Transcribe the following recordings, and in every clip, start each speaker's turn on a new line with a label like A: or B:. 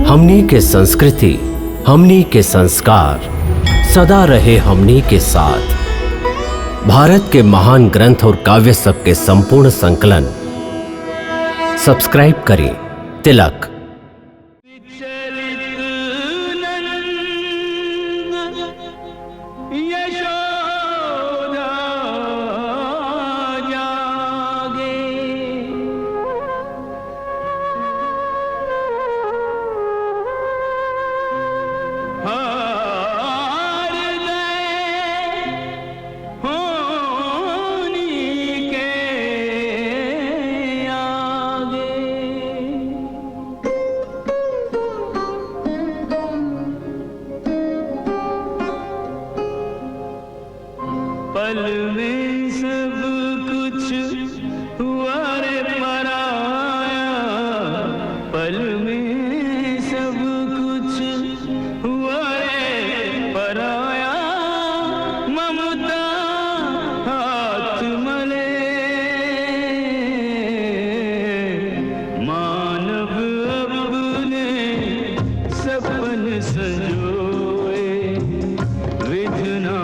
A: हमनी के संस्कृति, हमनी के संस्कार सदा रहे हमनी के साथ। भारत के महान ग्रंथ और काव्य सब के संपूर्ण संकलन सब्सक्राइब करें तिलक।
B: पल में सब कुछ हुआ रे पराया, पल में सब कुछ हुआ रे पराया। ममता हाथ मले मानव अपने सपन संजोए, विधना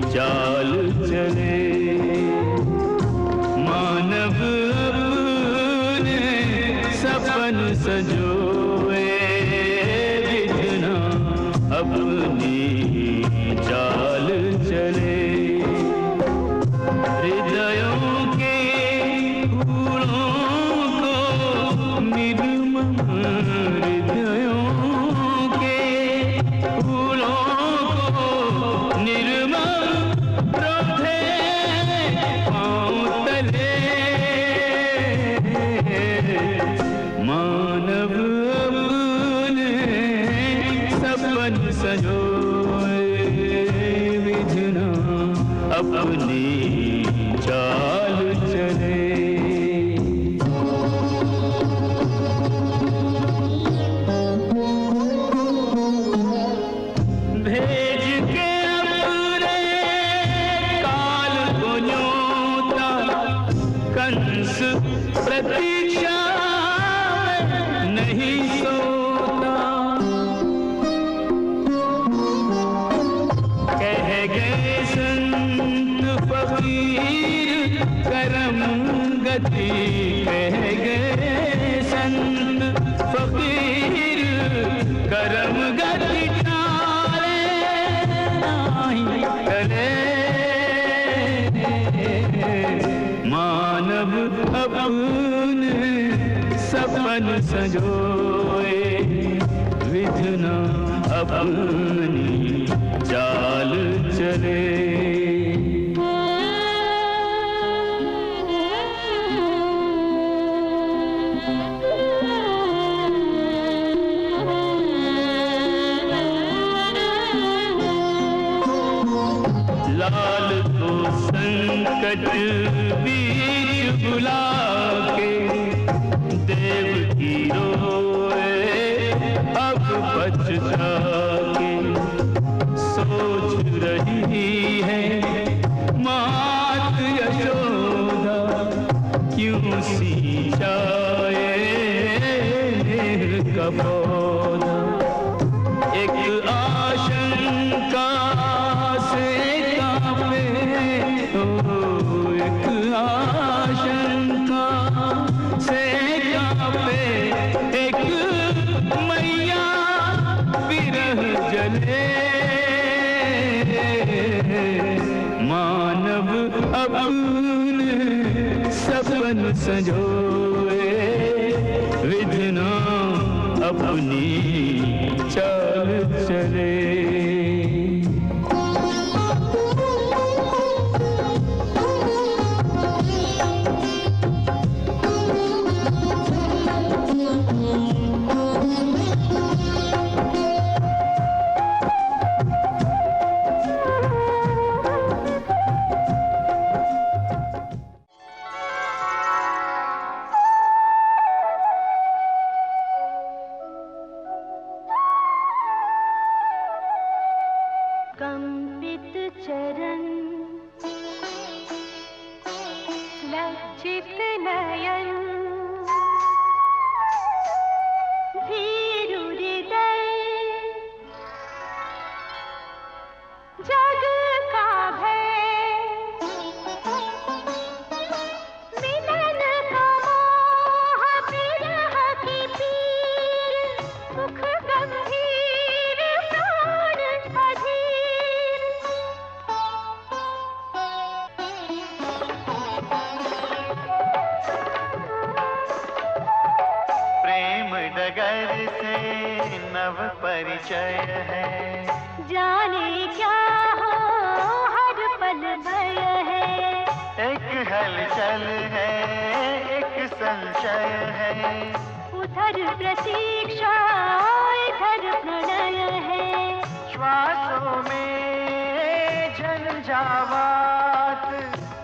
B: चाल चले। मानव अपने सपन सजोए, विधना अपनी चाल चले। हृदयों के फूलों को निर्मल, हृदयों के फूलों को निर्मल मानव अपने सपन संजोए, विधना अपनी चाल चले। भेज के अपने काल को न्योता, कंस प्रतीक्षा नहीं सोता। कह गए संत फकीर करम गति, कह गए संत फकीर करम गति टाले नहीं टले। मानव अपने सपन संजोए, विधना अपनी चाल चले। लाल को संकट बीच बुला के, देव की रोए अब बचता के। सोच रही है मात यशोदा, क्यों सींचाए का पौधा। एक आशंका से कांपे, एक आशंका से कांपे, एक मैया विरह जले। मानव अपने सपन संजोए, विधना अपनी चाल चले।
C: कंपित चरण लज्जित नयन नगर से नव परिचय है।
D: जाने क्या हो हर पल भय है।
C: एक हलचल है, एक संशय है।
D: उधर प्रतीक्षा इधर प्रणय है।
C: श्वासों में झंझावात,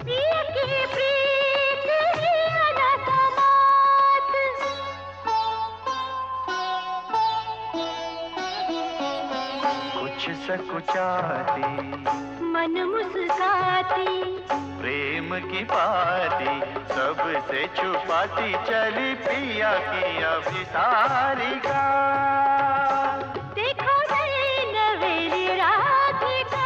D: प्रिय की प्रीत ही अनसमात।
C: कुछ सकुचाती
D: मन मुस्काती,
C: प्रेम की बाती सबसे छुपाती चली पिया की अभिसारिका।
D: देखो नई नवेली राधिका।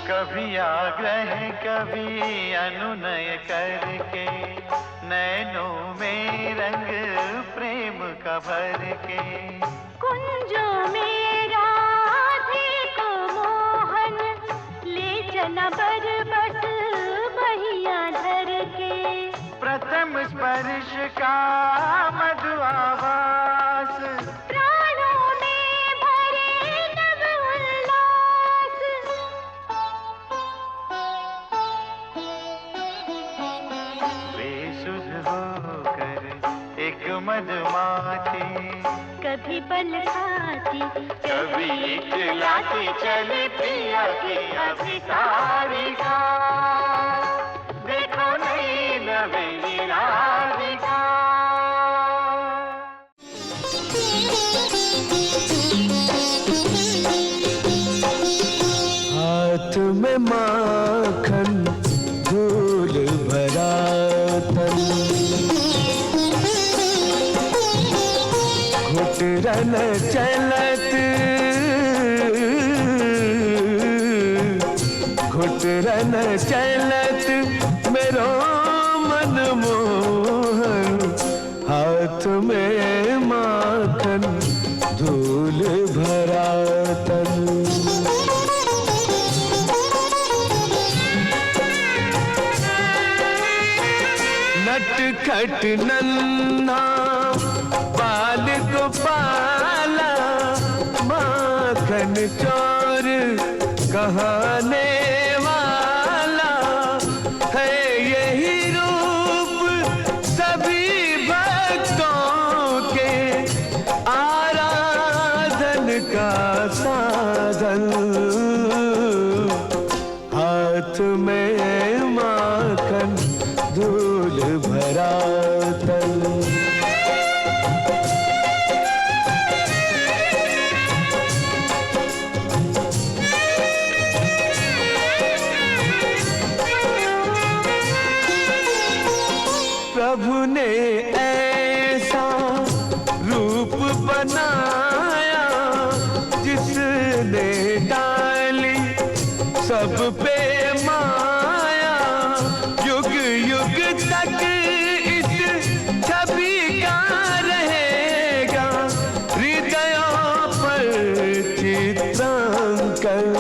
C: कभी आग्रह कभी अनुनय करके नैनों में रंग प्रेम का भर के।
D: कुंजों में राधे को मोहन ले चला बरबस बहिया धर के।
C: प्रथम स्पर्श का मधु आवास,
D: प्राणों में भरे नव उल्लास।
C: बेसुध होकर एक मधुमाती,
D: कभी बल खाती
C: कभी इकलाती चली पिया की अभिसारिका। देखो नई नवेली राधिका।
B: हाथ में माखन धूल भरा तन, घुटरन चलत घुटरन चलत मेरो मन मोहन। हाथ में माखन धूल भरा तन, नटखट नन्हा बाल गोपाला, माखन चोर कहाने वाला है यही रूप सभी भक्तों के आराधन का साधन। हाथ में माखन धूल भरा तन, प्रभु ने ऐसा रूप बनाया जिसने डाली सब पे माया। युग युग तक इस छवि का रहेगा हृदयों पर चित्रांकन।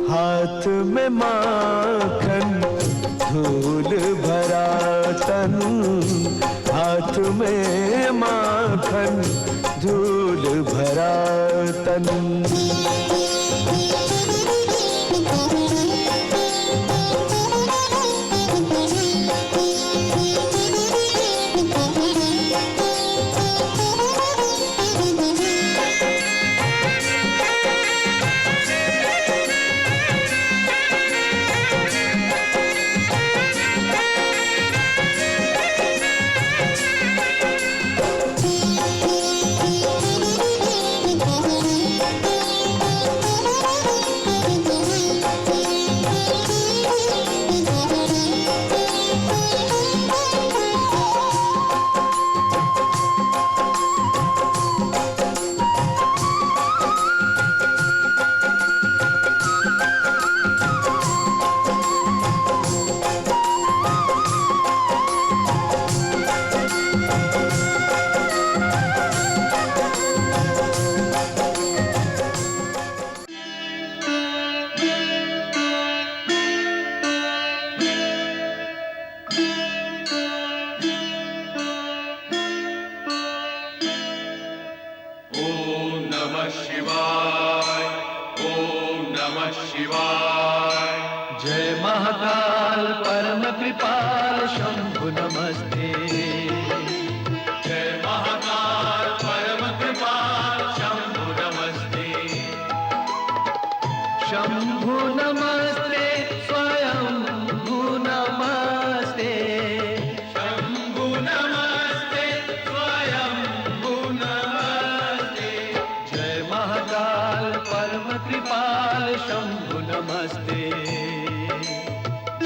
B: हाथ में माखन धूल भरा तन, हाथ में माखन धूल भरा तन। शिवाय। जय महाकाल परम कृपाल शंभु नमस्ते। जय महाकाल परम कृपाल शंभु नमस्ते। शंभु नमस्ते स्वयंभु नमस्ते। शंभु नमस्ते स्वयंभु नमस्ते। जय महाकाल परम कृपाल शंभु नमस्ते।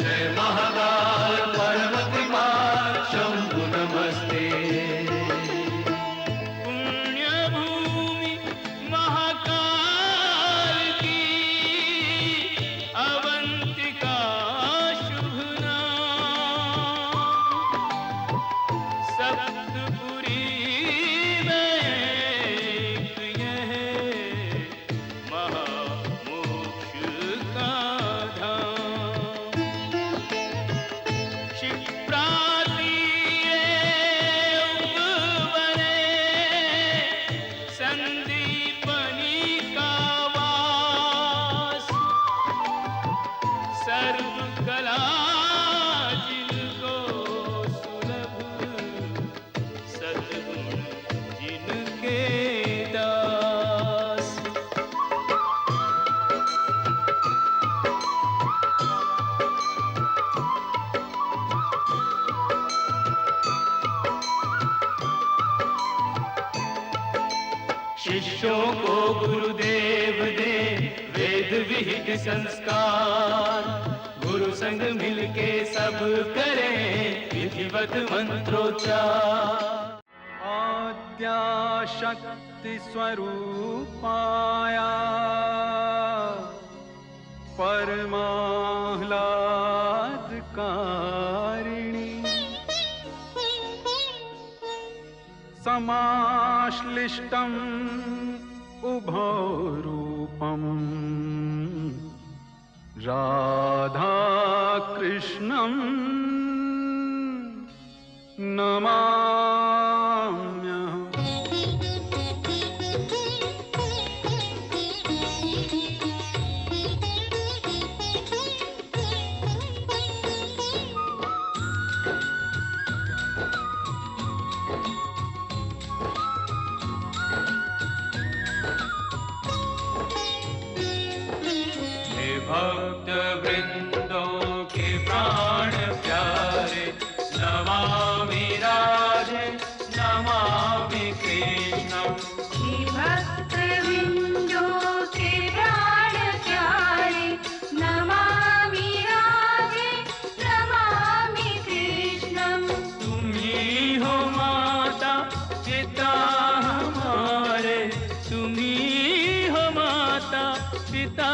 B: जय महाकाल परम कृपाल शंभु नमस्ते।
E: पुण्यभूमि महाकाल की अवंतिका शुभ नाम। सप्तपुरी में एक यह महामोक्ष का धाम। क्षिप्राति उगवने संदीपनी का वास। सर्वकला जिनको सुलभ सद्गुण जिनके दास। शिष्यों को गुरुदेव दे वेद विहित संस्कार। गुरु संग मिलके सब करें विधिवत मंत्रोच्चार।
B: आद्या शक्ति स्वरूपाया परमाह्लादकारिणी समाश्लिष्टम् उभौ रूपम् राधा कृष्णं नमाम्यहम्।
E: भक्त वृंदों के प्राण प्यारे नमामि राधे नमामि कृष्णं।
D: भक्त विंदों के प्राण प्यारे नमामि राधे नमामि कृष्णं।
E: तुम ही हो माता पिता हमारे। तुम ही हो माता पिता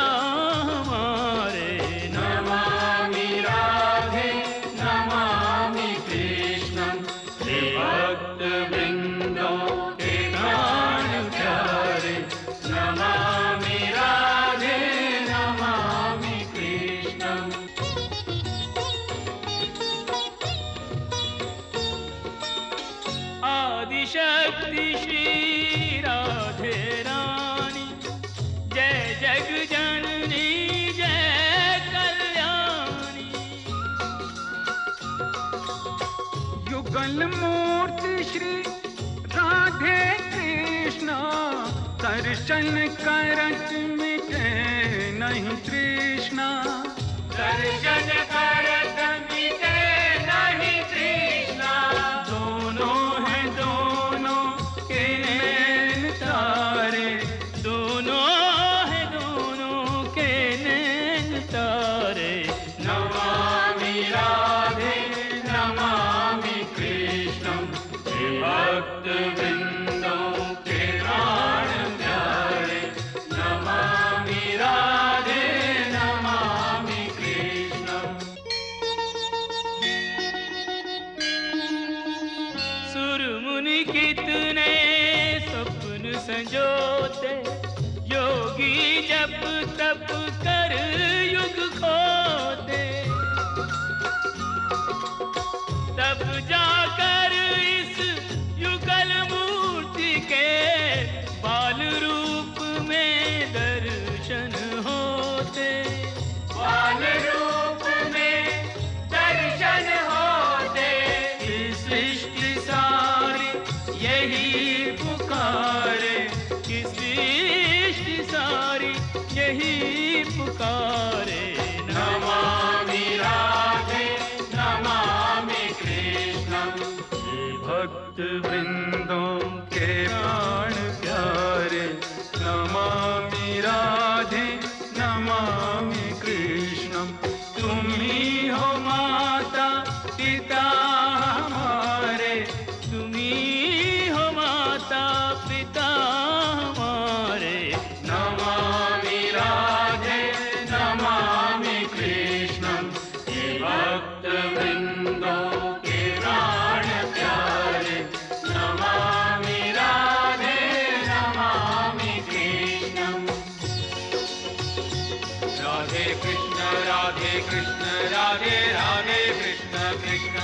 E: हमारे। नमामि राधे नमामि कृष्णं। हे भक्त वृंदों के प्राण प्यारे नमामि राधे नमामि कृष्णं। आदिशक्ति श्री राधे रानी जय जग जननी जय कल्याणी।
B: युगल मूर्ति श्री राधे कृष्ण दर्शन करत मिटे नहीं तृष्णा।
E: दर्शन करत मिटे नहीं तृष्णा। दोनों हैं दोनों के नैन तारे। दोनों हैं दोनों के नैन तारे। नमामि राधे नमामि कृष्णं। हे भक्त वृंदों के प्राण प्यारे नमामि राधे नमामि कृष्णं। ही पुकारे। नमामि राधे नमामि कृष्णम। हे भक्त वृंदों के प्राण प्यारे, नमामि राधे नमामि कृष्णम। तुम ही हो माता पिता हमारे, तुम ही हो माता पिता हमारे। नमामि राधे नमामि कृष्णम। हे भक्त वृंदों के प्राण प्यारे, नमामि राधे नमामि कृष्णम। राधे कृष्ण राधे कृष्ण राधे राधे कृष्ण कृष्ण।